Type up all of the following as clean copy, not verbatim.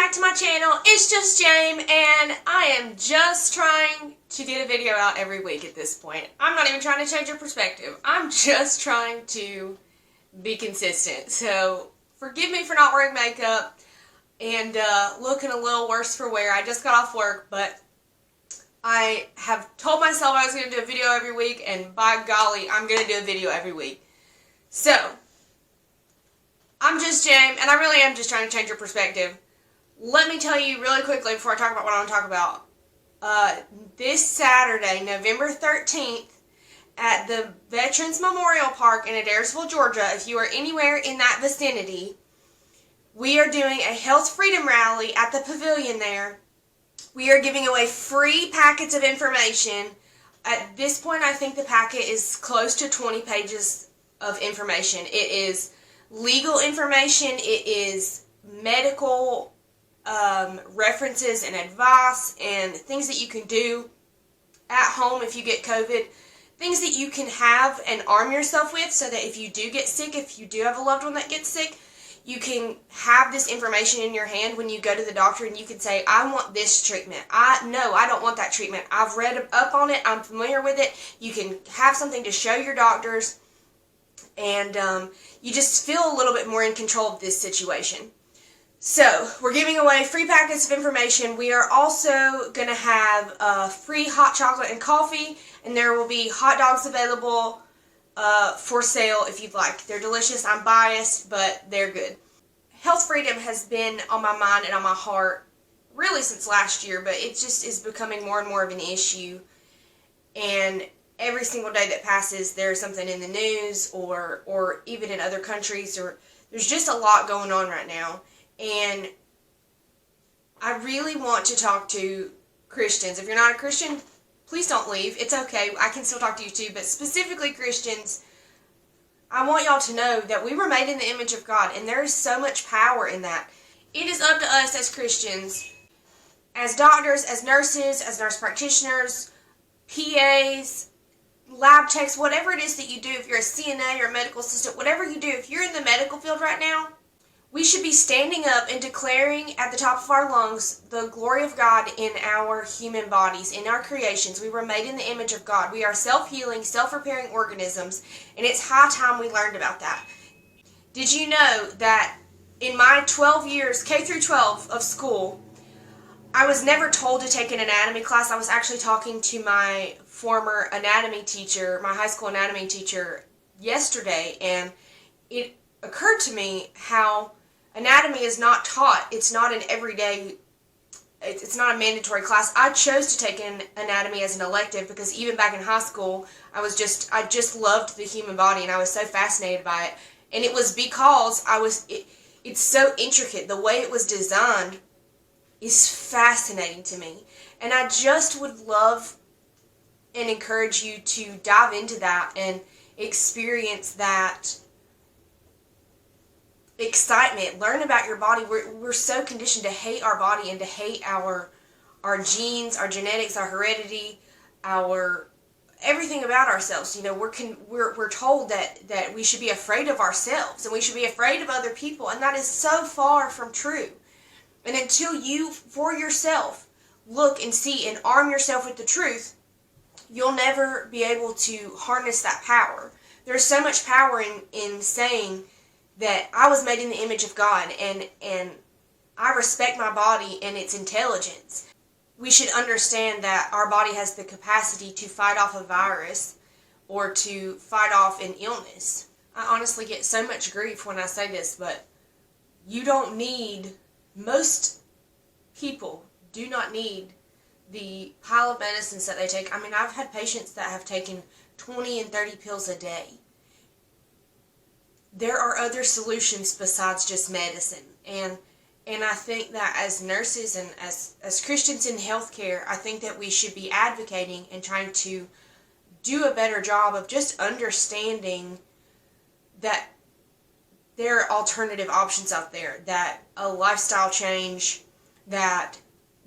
back to my channel. It's just Jame, and I am just trying to get a video out every week at this point. I'm not even trying to change your perspective. I'm just trying to be consistent. So forgive me for not wearing makeup and looking a little worse for wear. I just got off work, but I have told myself I was going to do a video every week, and by golly, I'm going to do a video every week. So, I'm just Jame, and I really am just trying to change your perspective. Let me tell you really quickly before I talk about what I want to talk about. This Saturday, November 13th, at the Veterans Memorial Park in Adairsville, Georgia, if you are anywhere in that vicinity, we are doing a health freedom rally at the pavilion there. We are giving away free packets of information. At this point, I think the packet is close to 20 pages of information. It is legal information. It is medical references and advice and things that you can do at home if you get COVID. Things that you can have and arm yourself with so that if you do get sick, if you do have a loved one that gets sick, you can have this information in your hand when you go to the doctor, and you can say, I want this treatment. No, I don't want that treatment. I've read up on it. I'm familiar with it. You can have something to show your doctors, and you just feel a little bit more in control of this situation. So, we're giving away free packets of information. We are also going to have free hot chocolate and coffee, and there will be hot dogs available for sale if you'd like. They're delicious. I'm biased, but they're good. Health freedom has been on my mind and on my heart really since last year, but it just is becoming more and more of an issue. And every single day that passes, there's something in the news or even in other countries, or there's just a lot going on right now. And I really want to talk to Christians. If you're not a Christian, please don't leave. It's okay. I can still talk to you too. But specifically Christians, I want y'all to know that we were made in the image of God, and there is so much power in that. It is up to us as Christians, as doctors, as nurses, as nurse practitioners, PAs, lab techs, whatever it is that you do, if you're a CNA or a medical assistant, whatever you do, if you're in the medical field right now, we should be standing up and declaring at the top of our lungs the glory of God in our human bodies, in our creations. We were made in the image of God. We are self-healing, self-repairing organisms, and it's high time we learned about that. Did you know that in my 12 years, K through 12 of school, I was never told to take an anatomy class? I was actually talking to my former anatomy teacher, my high school anatomy teacher, yesterday, and it occurred to me how anatomy is not taught. It's not an everyday, it's not a mandatory class. I chose to take an anatomy as an elective because even back in high school, I just loved the human body, and I was so fascinated by it. And it was because it's so intricate. The way it was designed is fascinating to me. And I just would love and encourage you to dive into that and experience that excitement. Learn about your body. We're so conditioned to hate our body and to hate our genes, our genetics, our heredity, our everything about ourselves. You know, we're told that we should be afraid of ourselves and we should be afraid of other people, and that is so far from true. And until you, for yourself, look and see and arm yourself with the truth, you'll never be able to harness that power. There's so much power in saying that I was made in the image of God, and I respect my body and its intelligence. We should understand that our body has the capacity to fight off a virus or to fight off an illness. I honestly get so much grief when I say this, but most people do not need the pile of medicines that they take. I mean, I've had patients that have taken 20 and 30 pills a day. There are other solutions besides just medicine, and I think that as nurses and as Christians in healthcare, I think that we should be advocating and trying to do a better job of just understanding that there are alternative options out there, that a lifestyle change, that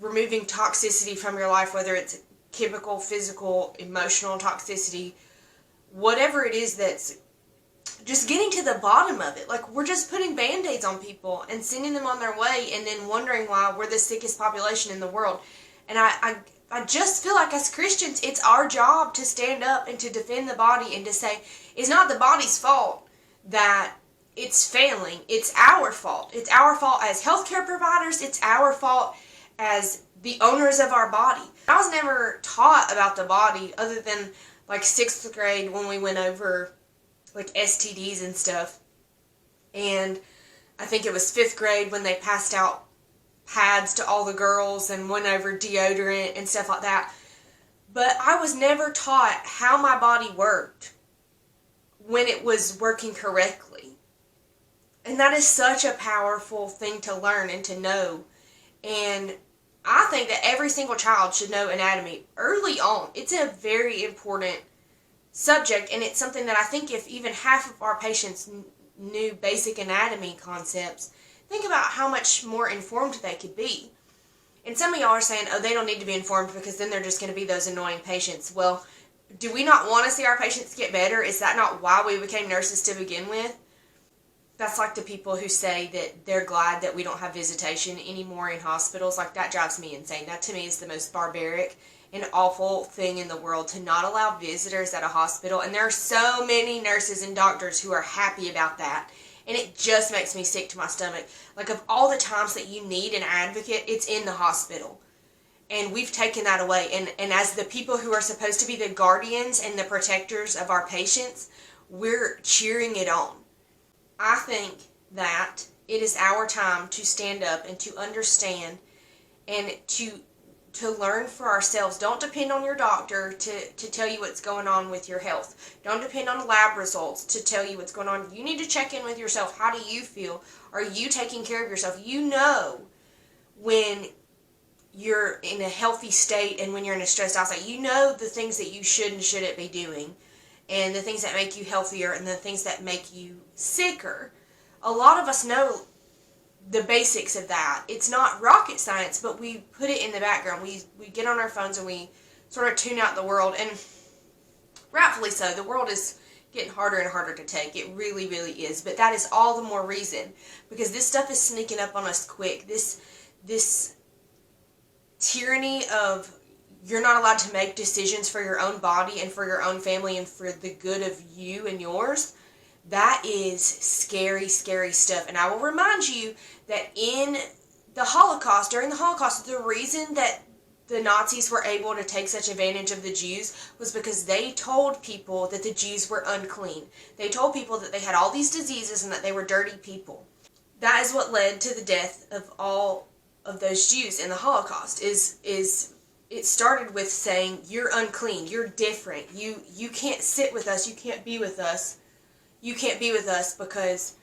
removing toxicity from your life, whether it's chemical, physical, emotional toxicity, whatever it is that's just getting to the bottom of it. Like, we're just putting Band-Aids on people and sending them on their way and then wondering why we're the sickest population in the world. And I just feel like as Christians, it's our job to stand up and to defend the body and to say, it's not the body's fault that it's failing. It's our fault. It's our fault as healthcare providers. It's our fault as the owners of our body. I was never taught about the body other than like 6th grade when we went over like STDs and stuff. And I think it was 5th grade when they passed out pads to all the girls and went over deodorant and stuff like that. But I was never taught how my body worked when it was working correctly. And that is such a powerful thing to learn and to know. And I think that every single child should know anatomy early on. It's a very important subject, and it's something that I think if even half of our patients knew basic anatomy concepts, think about how much more informed they could be. And some of y'all are saying, oh, they don't need to be informed because then they're just going to be those annoying patients. Well, do we not want to see our patients get better? Is that not why we became nurses to begin with? That's like the people who say that they're glad that we don't have visitation anymore in hospitals. Like, that drives me insane. That to me is the most barbaric and awful thing in the world, to not allow visitors at a hospital. And there are so many nurses and doctors who are happy about that. And it just makes me sick to my stomach. Like, of all the times that you need an advocate, it's in the hospital. And we've taken that away. And as the people who are supposed to be the guardians and the protectors of our patients, we're cheering it on. I think that it is our time to stand up and to understand and to learn for ourselves. Don't depend on your doctor to tell you what's going on with your health. Don't depend on lab results to tell you what's going on. You need to check in with yourself. How do you feel? Are you taking care of yourself? You know when you're in a healthy state and when you're in a stressed out state. You know the things that you should and shouldn't be doing, and the things that make you healthier and the things that make you sicker. A lot of us know the basics of that. It's not rocket science, but we put it in the background. We get on our phones and we sort of tune out the world, and rightfully so. The world is getting harder and harder to take. It really, really is. But that is all the more reason, because this stuff is sneaking up on us quick. This tyranny of you're not allowed to make decisions for your own body and for your own family and for the good of you and yours, that is scary, scary stuff. And I will remind you that in the Holocaust, during the Holocaust, the reason that the Nazis were able to take such advantage of the Jews was because they told people that the Jews were unclean. They told people that they had all these diseases and that they were dirty people. That is what led to the death of all of those Jews in the Holocaust. It started with saying, you're unclean, you're different, you can't sit with us, you can't be with us. You can't be with us because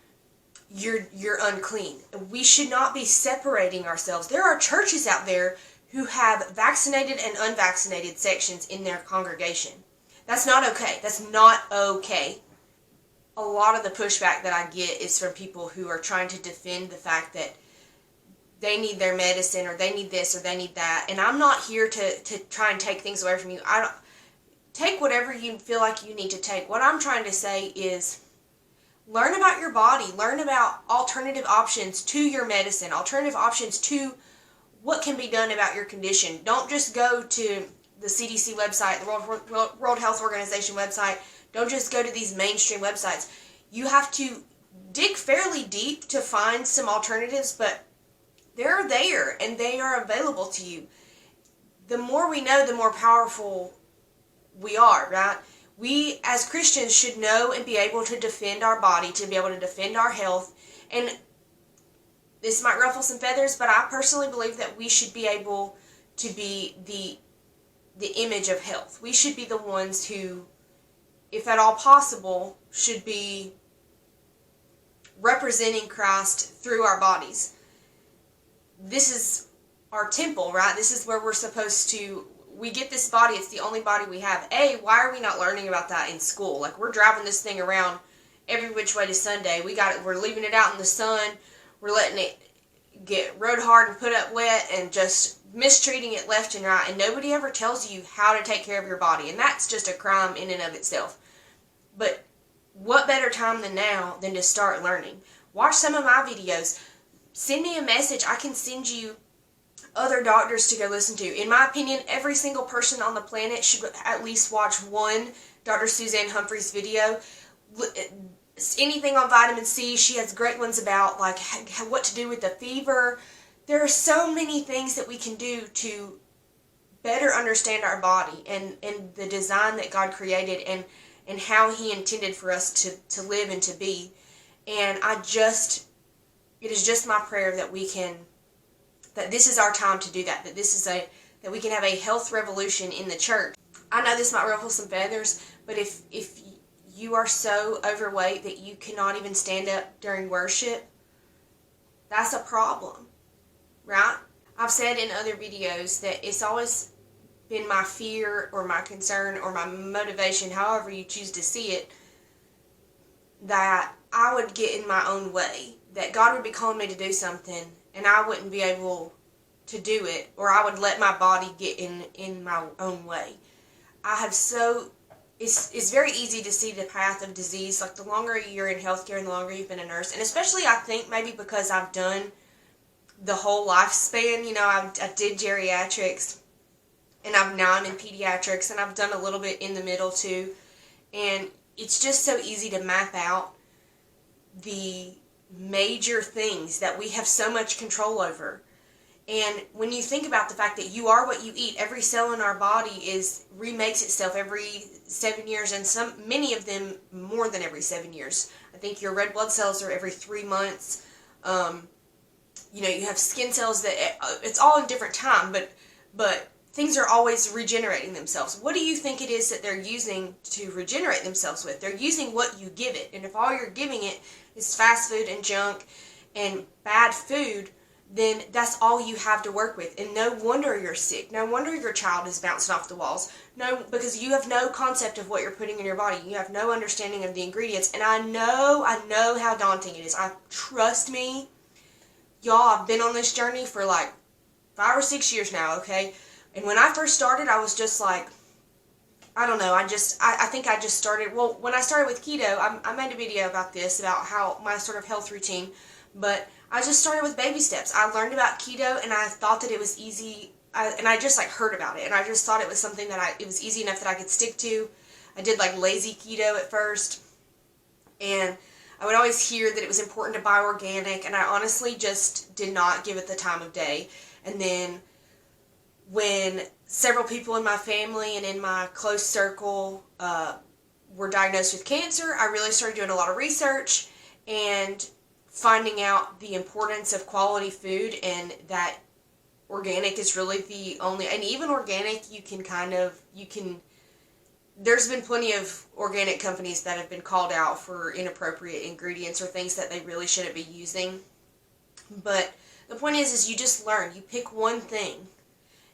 you're unclean. We should not be separating ourselves. There are churches out there who have vaccinated and unvaccinated sections in their congregation. That's not okay. That's not okay. A lot of the pushback that I get is from people who are trying to defend the fact that they need their medicine or they need this or they need that. And I'm not here to try and take things away from you. I don't take whatever you feel like you need to take. What I'm trying to say is, learn about your body. Learn about alternative options to your medicine, alternative options to what can be done about your condition. Don't just go to the CDC website, the World Health Organization website. Don't just go to these mainstream websites. You have to dig fairly deep to find some alternatives, but they're there and they are available to you. The more we know, the more powerful we are, right? We as Christians should know and be able to defend our body, to be able to defend our health. And this might ruffle some feathers, but I personally believe that we should be able to be the image of health. We should be the ones who, if at all possible, should be representing Christ through our bodies. This is our temple, right? This is where we're supposed to, we get this body, it's the only body we have. Why are we not learning about that in school? Like, we're driving this thing around every which way to Sunday. We're leaving it out in the sun. We're letting it get rode hard and put up wet and just mistreating it left and right. And nobody ever tells you how to take care of your body. And that's just a crime in and of itself. But what better time than now than to start learning? Watch some of my videos. Send me a message. I can send you other doctors to go listen to. In my opinion, every single person on the planet should at least watch one Dr. Suzanne Humphries video. Anything on vitamin C, she has great ones about like what to do with the fever. There are so many things that we can do to better understand our body and the design that God created and how He intended for us to live and to be. And it is just my prayer that that this is our time to do that, that we can have a health revolution in the church. I know this might ruffle some feathers, but if you are so overweight that you cannot even stand up during worship, that's a problem, right? I've said in other videos that it's always been my fear or my concern or my motivation, however you choose to see it, that I would get in my own way, that God would be calling me to do something and I wouldn't be able to do it, or I would let my body get in my own way. It's very easy to see the path of disease. Like the longer you're in healthcare and the longer you've been a nurse, and especially I think maybe because I've done the whole lifespan, I did geriatrics, and now I'm in pediatrics, and I've done a little bit in the middle too, and it's just so easy to map out the major things that we have so much control over. And when you think about the fact that you are what you eat, every cell in our body remakes itself every 7 years, and many of them more than every 7 years. I think your red blood cells are every 3 months. You have skin cells that it's all in different time, but things are always regenerating themselves. What do you think it is that they're using to regenerate themselves with? They're using what you give it. And if all you're giving it is fast food and junk and bad food, then that's all you have to work with. And no wonder you're sick. No wonder your child is bouncing off the walls. No, because you have no concept of what you're putting in your body. You have no understanding of the ingredients. And I know how daunting it is. Trust me, y'all, I've been on this journey for like 5 or 6 years now, okay? And when I first started, I was just like, I don't know, I think I just started, well, when I started with keto, I made a video about this, about how my sort of health routine, but I just started with baby steps. I learned about keto, and I thought that it was easy, and I just like heard about it, and I just thought it was something that it was easy enough that I could stick to. I did like lazy keto at first, and I would always hear that it was important to buy organic, and I honestly just did not give it the time of day. And then when several people in my family and in my close circle were diagnosed with cancer, I really started doing a lot of research and finding out the importance of quality food, and that organic is really the only, and even organic there's been plenty of organic companies that have been called out for inappropriate ingredients or things that they really shouldn't be using. But the point is you just learn. You pick one thing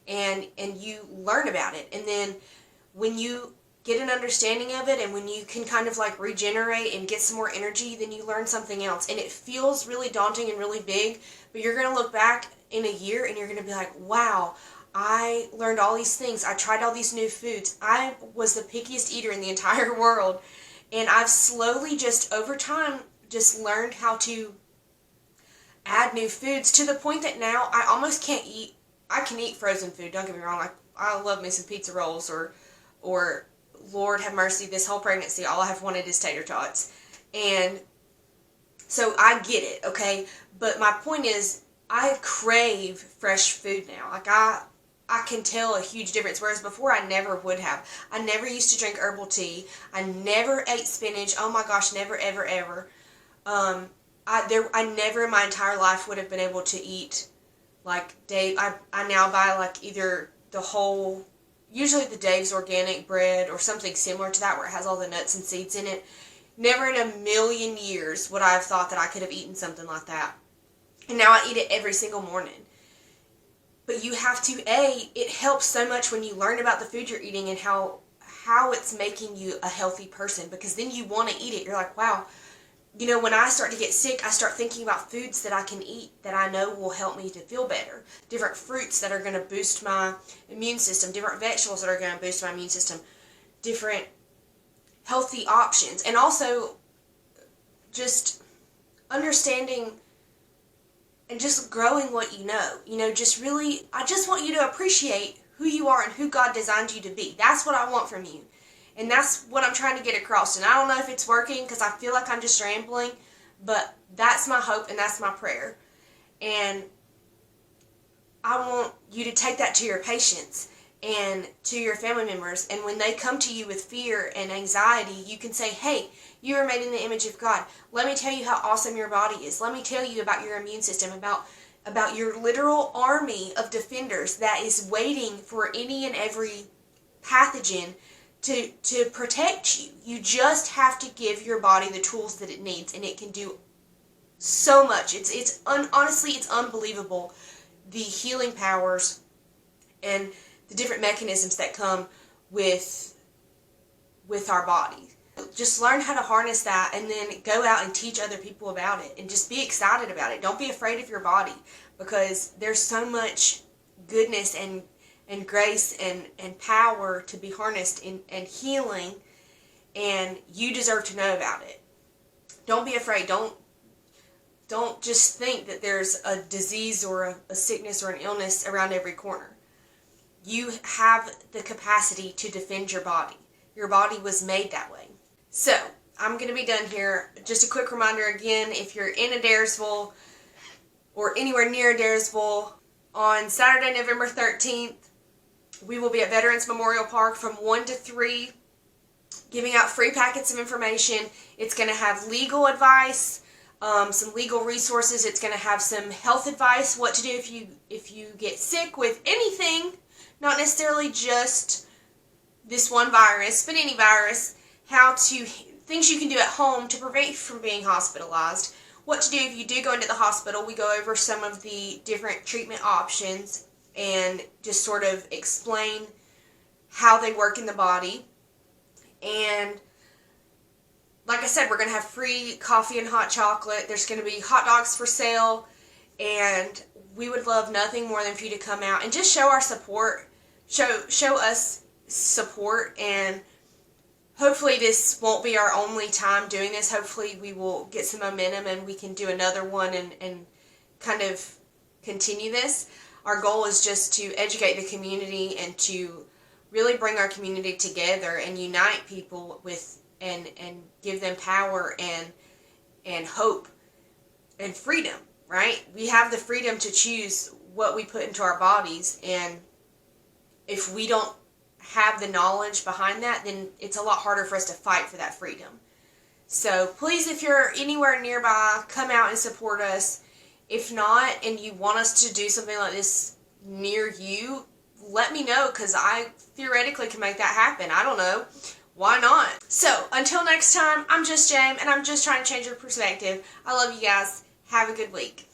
and you learn about it. And then when you get an understanding of it, and when you can kind of like regenerate and get some more energy, then you learn something else. And it feels really daunting and really big, but you're going to look back in a year and you're going to be like, wow, I learned all these things. I tried all these new foods. I was the pickiest eater in the entire world. And I've slowly just over time just learned how to add new foods to the point that now I almost can't eat. I can eat frozen food, don't get me wrong. I love me some pizza rolls or Lord have mercy, this whole pregnancy, all I have wanted is tater tots. And so I get it, okay? But my point is, I crave fresh food now. Like I can tell a huge difference, whereas before I never would have. I never used to drink herbal tea. I never ate spinach. Oh my gosh, never, ever, ever. I never in my entire life would have been able to eat like Dave. I now buy like either the whole, usually the Dave's organic bread or something similar to that where it has all the nuts and seeds in it. Never in a million years would I have thought that I could have eaten something like that. And now I eat it every single morning. But you have to, it helps so much when you learn about the food you're eating and how it's making you a healthy person, because then you want to eat it. You're like, wow, when I start to get sick, I start thinking about foods that I can eat that I know will help me to feel better. Different fruits that are going to boost my immune system, different vegetables that are going to boost my immune system, different healthy options. And also just understanding and just growing what you know. You know, just really, I just want you to appreciate who you are and who God designed you to be. That's what I want from you. And that's what I'm trying to get across. And I don't know if it's working because I feel like I'm just rambling, but that's my hope and that's my prayer. And I want you to take that to your patients and to your family members. And when they come to you with fear and anxiety, you can say, hey, you are made in the image of God. Let me tell you how awesome your body is. Let me tell you about your immune system, about your literal army of defenders that is waiting for any and every pathogen to protect you. You just have to give your body the tools that it needs, and it can do so much. Honestly, it's unbelievable, the healing powers and the different mechanisms that come with our body. Just learn how to harness that, and then go out and teach other people about it, and just be excited about it. Don't be afraid of your body, because there's so much goodness and grace and power to be harnessed and healing, and you deserve to know about it. Don't be afraid. Don't just think that there's a disease or a sickness or an illness around every corner. You have the capacity to defend your body. Your body was made that way. So, I'm going to be done here. Just a quick reminder again, if you're in Adairsville or anywhere near Adairsville, on Saturday, November 13th, we will be at Veterans Memorial Park from 1 to 3, giving out free packets of information. It's going to have legal advice, some legal resources. It's going to have some health advice, what to do if you get sick with anything, not necessarily just this one virus, but any virus, things you can do at home to prevent you from being hospitalized, what to do if you do go into the hospital. We go over some of the different treatment options and just sort of explain how they work in the body. And like I said, we're going to have free coffee and hot chocolate. There's going to be hot dogs for sale, and we would love nothing more than for you to come out and just show our support, show us support. And hopefully this won't be our only time doing this. Hopefully we will get some momentum and we can do another one and kind of continue this. Our goal is just to educate the community and to really bring our community together and unite people with and give them power and hope and freedom, right? We have the freedom to choose what we put into our bodies, and if we don't have the knowledge behind that, then it's a lot harder for us to fight for that freedom. So please, if you're anywhere nearby, come out and support us. If not, and you want us to do something like this near you, let me know, because I theoretically can make that happen. I don't know. Why not? So, until next time, I'm just Jame, and I'm just trying to change your perspective. I love you guys. Have a good week.